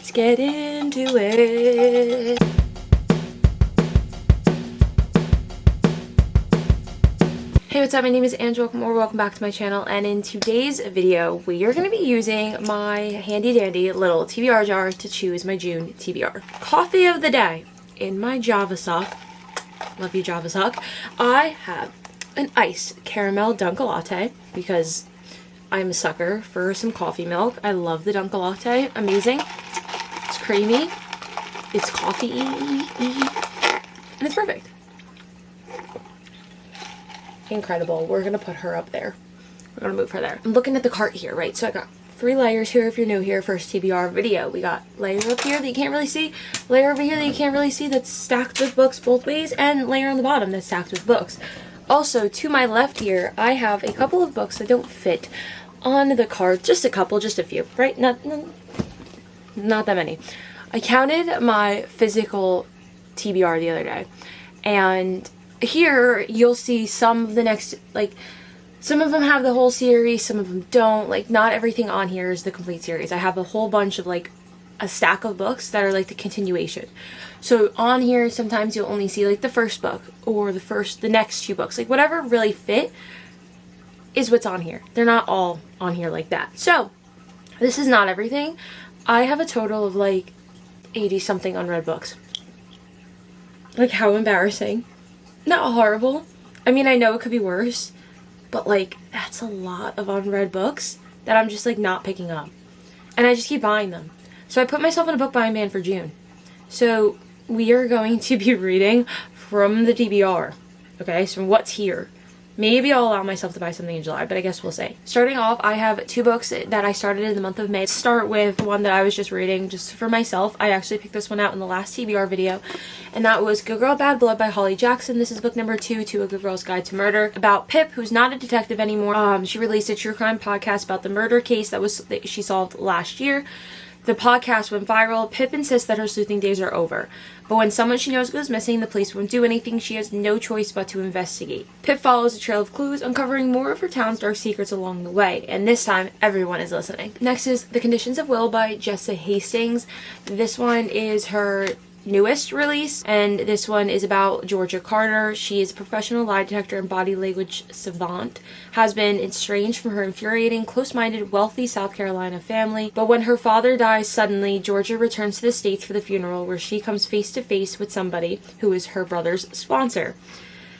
let's get into it. Hey, what's up? My name is Angela. Welcome back to my channel, and in today's video we are going to be using my handy dandy little TBR jar to choose my June TBR. Coffee of the day. In my Java sock, love you Java sock, I have an iced caramel Dunkin' Latte because I'm a sucker for some coffee milk. I love the Dunkin' Latte. Amazing. It's creamy. It's coffee-y. And it's perfect. Incredible. We're going to put her up there. We're going to move her there. I'm looking at the cart here, right? So I got 3 layers here if you're new here. First TBR video. We got layer up here that you can't really see. Layer over here that you can't really see that's stacked with books both ways. And layer on the bottom that's stacked with books. Also, to my left here, I have a couple of books that don't fit on the card. Just a couple, just a few, right? Not that many. I counted my physical TBR the other day, and here you'll see some of the next, like, some of them have the whole series, some of them don't. Like, not everything on here is the complete series. I have a whole bunch of, like, a stack of books that are like the continuation. So on here, sometimes you'll only see like the first book or the next 2 books. Like, whatever really fit is what's on here. They're not all on here like that. So this is not everything. I have a total of like 80 something unread books. Like, how embarrassing. Not horrible. I mean, I know it could be worse, but like, that's a lot of unread books that I'm just like not picking up. And I just keep buying them. So I put myself in a book buying ban for June. So we are going to be reading from the TBR. Okay, so what's here. Maybe I'll allow myself to buy something in July, but I guess we'll see. Starting off, I have 2 books that I started in the month of May. Let's start with one that I was just reading just for myself. I actually picked this one out in the last TBR video, and that was Good Girl, Bad Blood by Holly Jackson. This is book number 2 to A Good Girl's Guide to Murder, about Pip, who's not a detective anymore. She released a true crime podcast about the murder case that she solved last year. The podcast went viral. Pip insists that her sleuthing days are over. But when someone she knows goes missing, the police won't do anything. She has no choice but to investigate. Pip follows a trail of clues, uncovering more of her town's dark secrets along the way. And this time, everyone is listening. Next is The Conditions of Will by Jessa Hastings. This one is her newest release, and this one is about Georgia Carter. She is a professional lie detector and body language savant, has been estranged from her infuriating, close-minded, wealthy South Carolina family. But when her father dies suddenly, Georgia returns to the States for the funeral, where she comes face to face with somebody who is her brother's sponsor.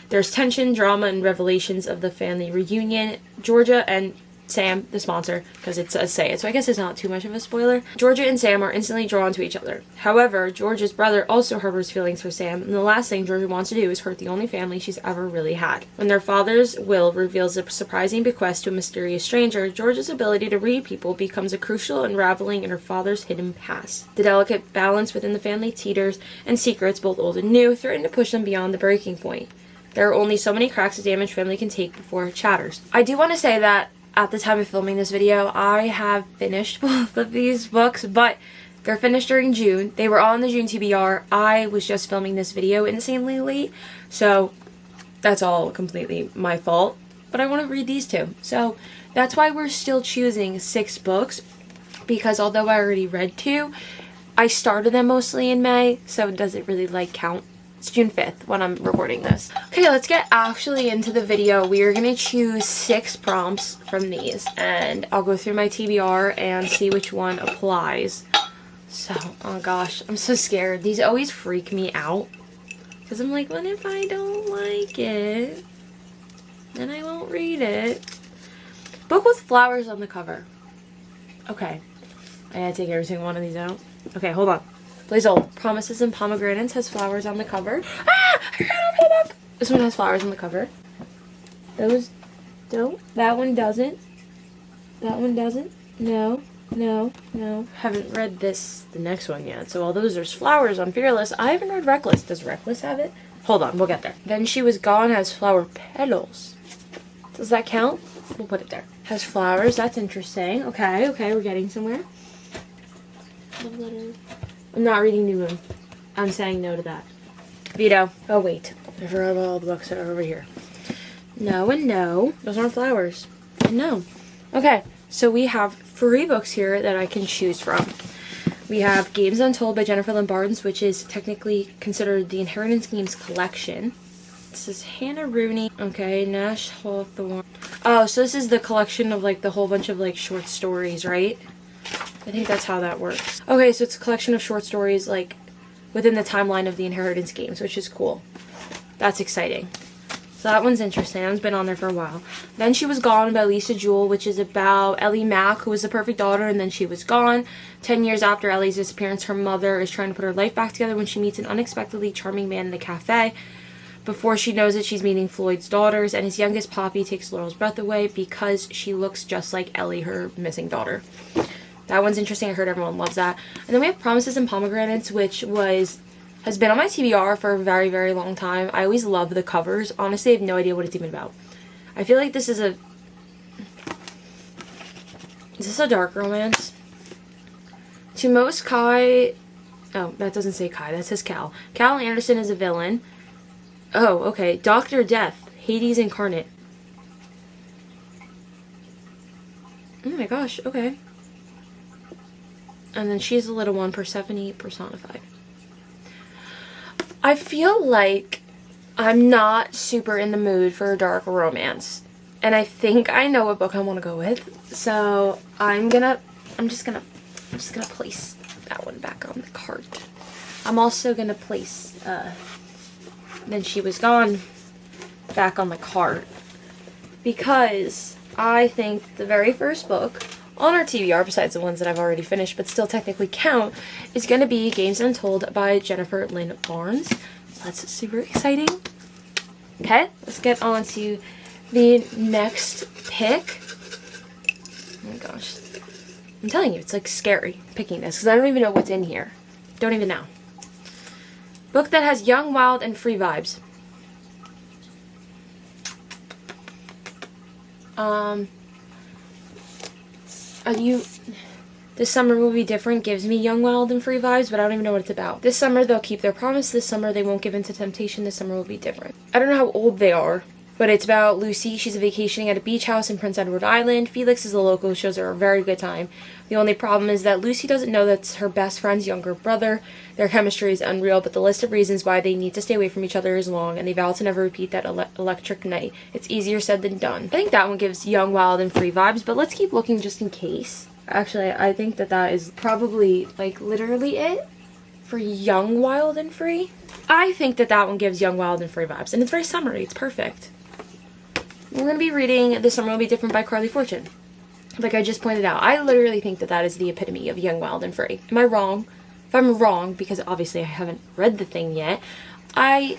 There's tension, drama, and revelations of the family reunion. Georgia and Sam, the sponsor, because it says say it, so I guess it's not too much of a spoiler. Georgia and Sam are instantly drawn to each other. However, Georgia's brother also harbors feelings for Sam, and the last thing Georgia wants to do is hurt the only family she's ever really had. When their father's will reveals a surprising bequest to a mysterious stranger, Georgia's ability to read people becomes a crucial unraveling in her father's hidden past. The delicate balance within the family teeters, and secrets, both old and new, threaten to push them beyond the breaking point. There are only so many cracks a damaged family can take before it shatters. I do want to say that at the time of filming this video, I have finished both of these books, but they're finished during June. They were all in the June TBR. I was just filming this video insanely late, so that's all completely my fault. But I want to read these 2. So that's why we're still choosing 6 books, because although I already read 2, I started them mostly in May, so it doesn't really like count. It's June 5th when I'm recording this. Okay, let's get actually into the video. We are going to choose 6 prompts from these, and I'll go through my TBR and see which one applies. So, oh gosh, I'm so scared. These always freak me out, because I'm like, what if I don't like it? Then I won't read it. Book with flowers on the cover. Okay, I gotta take every single one of these out. Okay, hold on. Please hold. Promises and Pomegranates has flowers on the cover. Ah! I ran over the book! This one has flowers on the cover. Those don't. That one doesn't. That one doesn't. No. No. No. Haven't read the next one yet. So although there's flowers on Fearless, I haven't read Reckless. Does Reckless have it? Hold on, we'll get there. Then She Was Gone has flower petals. Does that count? We'll put it there. Has flowers. That's interesting. Okay, we're getting somewhere. Love letter. I'm not reading New Moon. I'm saying no to that. Veto. Oh, wait. I forgot about all the books that are over here. No and no. Those aren't flowers. No. Okay, so we have 3 books here that I can choose from. We have Games Untold by Jennifer Lynn Barnes, which is technically considered the Inheritance Games collection. This is Hannah Rooney. Okay, Nash Hawthorne. Oh, so this is the collection of like the whole bunch of like short stories, right? I think that's how that works. Okay, so it's a collection of short stories like within the timeline of the Inheritance Games, which is cool. That's exciting. So that one's interesting. That one's been on there for a while. Then She Was Gone by Lisa Jewell, which is about Ellie Mack, who was the perfect daughter, and then she was gone. 10 years after Ellie's disappearance, her mother is trying to put her life back together when she meets an unexpectedly charming man in a cafe. Before she knows it, she's meeting Floyd's daughters, and his youngest, Poppy, takes Laurel's breath away because she looks just like Ellie, her missing daughter. That one's interesting. I heard everyone loves that. And then we have Promises and Pomegranates, which has been on my TBR for a very, very long time. I always love the covers. Honestly, I have no idea what it's even about. I feel like this is a... Is this a dark romance? To most, Kai... Oh, that doesn't say Kai. That says Cal. Cal Anderson is a villain. Oh, okay. Dr. Death. Hades incarnate. Oh my gosh. Okay. And then she's the little one, Persephone personified. I feel like I'm not super in the mood for a dark romance. And I think I know what book I want to go with. So I'm just gonna place that one back on the cart. I'm also gonna place Then She Was Gone back on the cart. Because I think the very first book on our TBR, besides the ones that I've already finished but still technically count, is going to be Games Untold by Jennifer Lynn Barnes. So that's super exciting. Okay, let's get on to the next pick. Oh my gosh. I'm telling you, it's like scary picking this because I don't even know what's in here. Don't even know. Book that has young, wild, and free vibes. This Summer Will Be Different gives me young, wild, and free vibes, but I don't even know what it's about. This summer they'll keep their promise. This summer they won't give in to temptation. This summer will be different. I don't know how old they are, but it's about Lucy. She's vacationing at a beach house in Prince Edward Island. Felix is a local who shows her a very good time. The only problem is that Lucy doesn't know that's her best friend's younger brother. Their chemistry is unreal, but the list of reasons why they need to stay away from each other is long, and they vow to never repeat that electric night. It's easier said than done. I think that one gives young, wild, and free vibes, but let's keep looking just in case. Actually, I think that is probably, like, literally it for young, wild, and free. I think that one gives young, wild, and free vibes, and it's very summery. It's perfect. We're going to be reading This Summer Will Be Different by Carly Fortune. Like I just pointed out, I literally think that is the epitome of young, wild, and free. Am I wrong? If I'm wrong, because obviously I haven't read the thing yet, I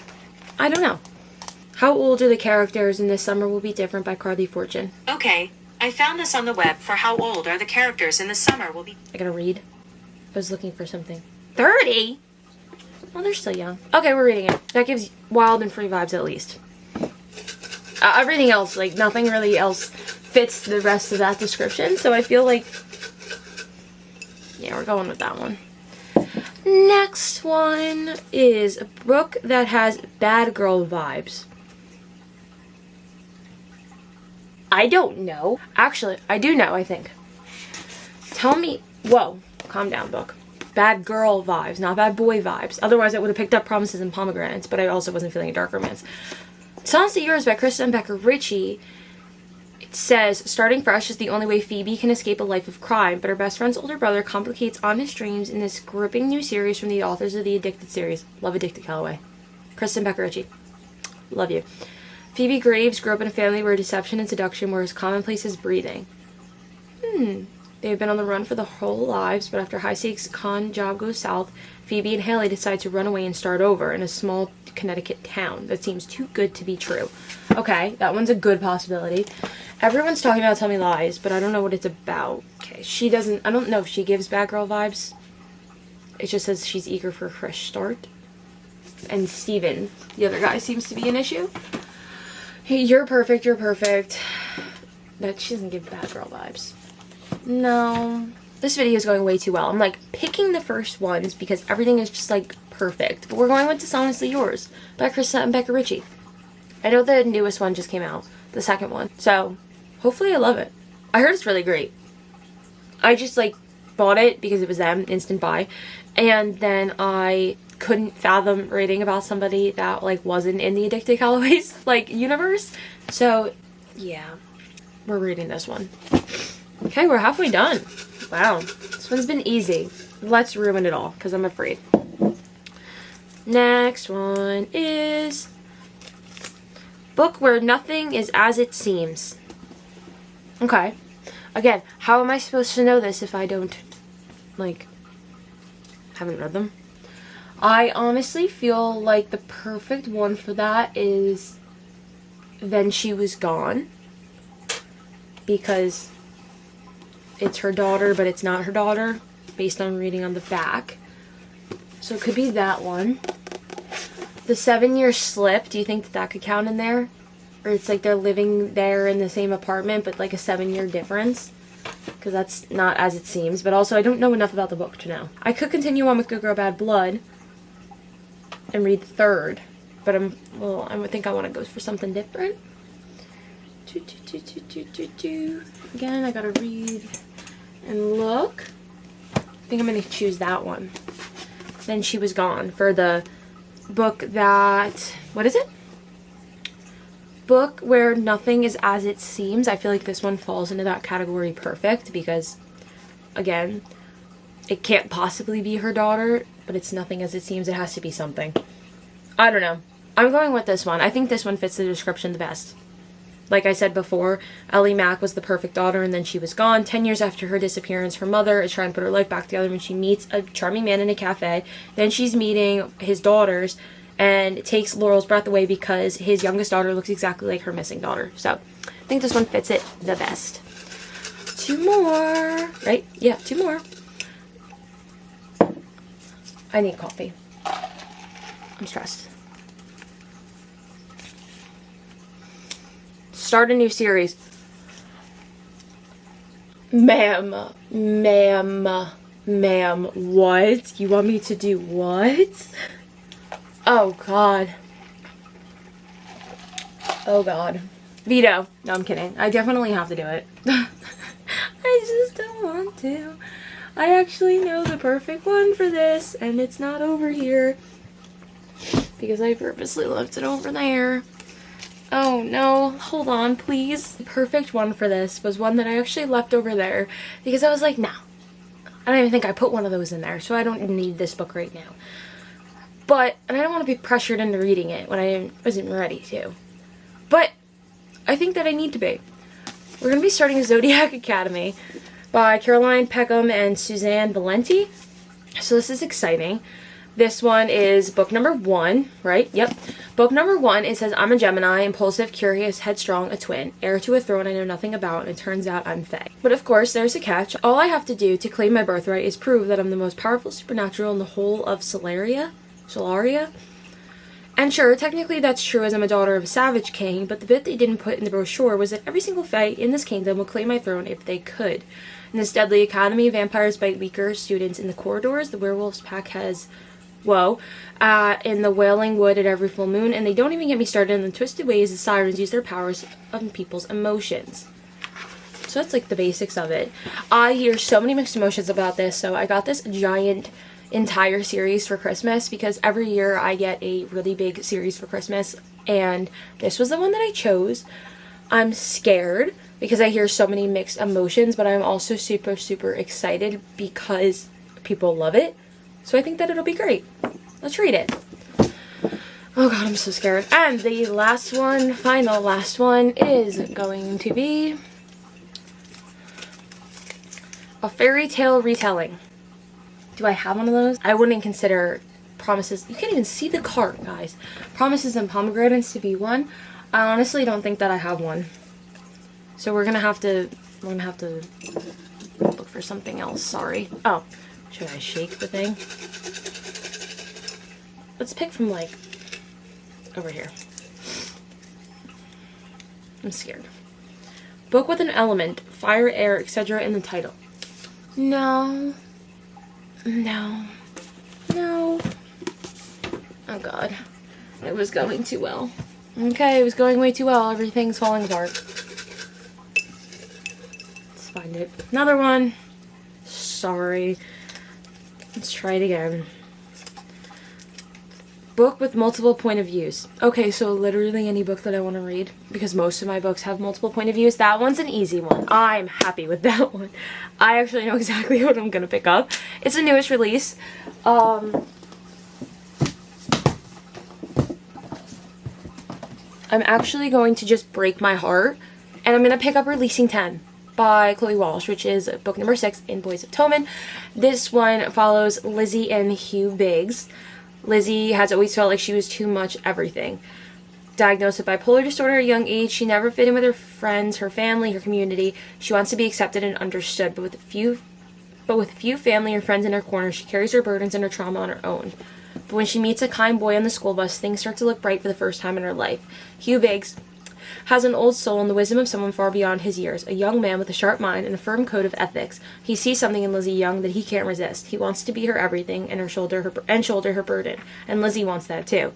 don't know. How old are the characters in This Summer Will Be Different by Carly Fortune? Okay, I found this on the web for how old are the characters in This Summer Will Be... I gotta read. I was looking for something. 30? Well, they're still young. Okay, we're reading it. That gives wild and free vibes at least. Everything else, like, nothing really else fits the rest of that description, so I feel like, yeah, we're going with that one. Next one is a book that has bad girl vibes. I don't know. Actually, I do know, I think. Tell me, whoa, calm down, book. Bad girl vibes, not bad boy vibes. Otherwise, I would have picked up Promises and Pomegranates, but I also wasn't feeling a dark romance. Silence the Yours by Kristen Becker Ritchie. It says, starting fresh is the only way Phoebe can escape a life of crime, but her best friend's older brother complicates honest dreams in this gripping new series from the authors of the Addicted series. Love Addicted Calloway. Kristen Becker Ritchie. Love you. Phoebe Graves grew up in a family where deception and seduction were as commonplace as breathing. They have been on the run for their whole lives, but after a high-stakes con job goes south, Phoebe and Haley decide to run away and start over in a small Connecticut town that seems too good to be true. Okay, that one's a good possibility. Everyone's talking about Tell Me Lies, but I don't know what it's about. Okay, I don't know if she gives bad girl vibes. It just says she's eager for a fresh start. And Steven, the other guy, seems to be an issue. Hey, you're perfect. That she doesn't give bad girl vibes. No. This video is going way too well. I'm like picking the first ones because everything is just like perfect. But we're going with Dishonestly Yours by Kristen Becker Ritchie. I know the newest one just came out, the second one. So hopefully I love it. I heard it's really great. I just like bought it because it was them, instant buy. And then I couldn't fathom reading about somebody that like wasn't in the Addicted Callaways like universe. So yeah, we're reading this one. Okay, we're halfway done. Wow, this one's been easy. Let's ruin it all because I'm afraid. Next one is Book Where Nothing Is As It Seems. Okay. Again, how am I supposed to know this if I don't, like, haven't read them? I honestly feel like the perfect one for that is Then She Was Gone. Because it's her daughter, but it's not her daughter, based on reading on the back. So it could be that one. The 7-year slip, do you think that could count in there? Or it's like they're living there in the same apartment, but like a 7-year difference. Because that's not As It Seems. But also, I don't know enough about the book to know. I could continue on with Good Girl, Bad Blood and read the third. But I think I want to go for something different. Again, I gotta read and look. I think I'm going to choose that one. Then She Was Gone for the book that, what is it? Book Where Nothing Is As It Seems. I feel like this one falls into that category perfect because, again, it can't possibly be her daughter, but it's nothing as it seems. It has to be something. I don't know. I'm going with this one. I think this one fits the description the best. Like I said before, Ellie Mack was the perfect daughter and then she was gone. 10 years after her disappearance, her mother is trying to put her life back together when she meets a charming man in a cafe. Then she's meeting his daughters and it takes Laurel's breath away because his youngest daughter looks exactly like her missing daughter. So I think this one fits it the best. 2 more. Right? Yeah, 2 more. I need coffee. I'm stressed. Start a new series. Ma'am, what? You want me to do what? Oh, God. Oh, God. Veto. No, I'm kidding. I definitely have to do it. I just don't want to. I actually know the perfect one for this, and it's not over here. Because I purposely left it over there. Oh no, hold on please. The perfect one for this was one that I actually left over there because I was like, no. I don't even think I put one of those in there, so I don't need this book right now. But, and I don't want to be pressured into reading it when I wasn't ready to. But, I think that I need to be. We're going to be starting Zodiac Academy by Caroline Peckham and Suzanne Valenti. So this is exciting. This one is book number 1, right? Yep. Book number 1, it says, I'm a Gemini, impulsive, curious, headstrong, a twin, heir to a throne I know nothing about, and it turns out I'm Fae. But of course, there's a catch. All I have to do to claim my birthright is prove that I'm the most powerful supernatural in the whole of Solaria. And sure, technically that's true as I'm a daughter of a savage king, but the bit they didn't put in the brochure was that every single Fae in this kingdom will claim my throne if they could. In this deadly academy, vampires bite weaker students in the corridors. The werewolves pack has... in the Wailing Wood at every full moon, and they don't even get me started in the twisted ways the sirens use their powers on people's emotions. So that's like the basics of it. I hear so many mixed emotions about this, so I got this giant entire series for Christmas because every year I get a really big series for Christmas, and this was the one that I chose. I'm scared because I hear so many mixed emotions, but I'm also super, super excited because people love it. So I think that it'll be great. Let's read it. Oh god, I'm so scared. And the last one, last one, is going to be a fairy tale retelling. Do I have one of those? I wouldn't consider Promises. You can't even see the cart, guys. Promises and Pomegranates to be one. I honestly don't think that I have one. So we're gonna have to look for something else. Sorry. Oh. Should I shake the thing? Let's pick from, like, over here. I'm scared. Book with an element, fire, air, etc. in the title. No. No. No. Oh, God. It was going too well. Okay, it was going way too well. Everything's falling apart. Let's find it. Another one. sorry. Let's try it again. Book with multiple point of views. Okay, so literally any book that I want to read, because most of my books have multiple point of views. That one's an easy one. I'm happy with that one. I actually know exactly what I'm gonna pick up. It's the newest release. I'm actually going to just break my heart, and I'm gonna pick up Releasing 10 by Chloe Walsh, which is book number 6 in Boys of Toman. This one follows Lizzie and Hugh Biggs. Lizzie has always felt like she was too much everything. Diagnosed with bipolar disorder at a young age, she never fit in with her friends, her family, her community. She wants to be accepted and understood, but with few family or friends in her corner, she carries her burdens and her trauma on her own. But when she meets a kind boy on the school bus, things start to look bright for the first time in her life. Hugh Biggs has an old soul and the wisdom of someone far beyond his years, a young man with a sharp mind and a firm code of ethics. He sees something in Lizzie Young that he can't resist. He wants to be her everything and shoulder her burden, and Lizzie wants that too.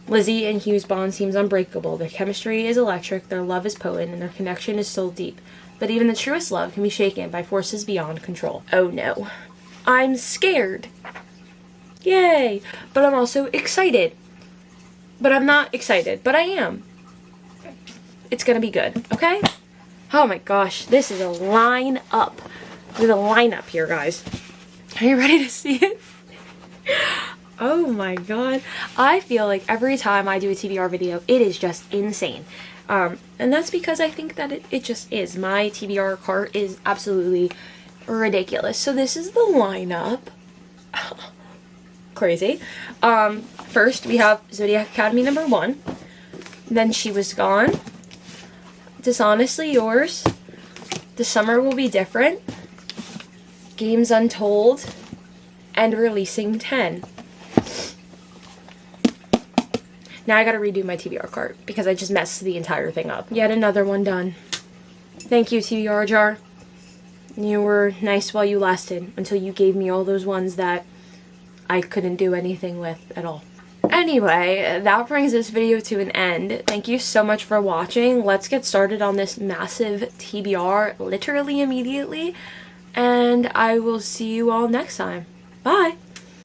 Lizzie and Hugh's bond seems unbreakable. Their chemistry is electric, their love is potent, and their connection is soul deep. But even the truest love can be shaken by forces beyond control. Oh no. I'm scared. Yay! But I'm also excited. But I'm not excited, but I am. It's gonna be good, okay? Oh my gosh, this is a line-up. There's a lineup here, guys. Are you ready to see it? Oh my god. I feel like every time I do a TBR video, it is just insane. And that's because I think that it just is. My TBR cart is absolutely ridiculous. So this is the lineup. Crazy. First, we have Zodiac Academy number 1. Then She Was Gone. Dishonestly Yours. The Summer Will Be Different. Games Untold. And Releasing 10. Now I gotta redo my TBR cart because I just messed the entire thing up. Yet another one done. Thank you, TBR jar. You were nice while you lasted until you gave me all those ones that I couldn't do anything with at all. Anyway, that brings this video to an end. Thank you so much for watching. Let's get started on this massive TBR literally immediately. And I will see you all next time. Bye!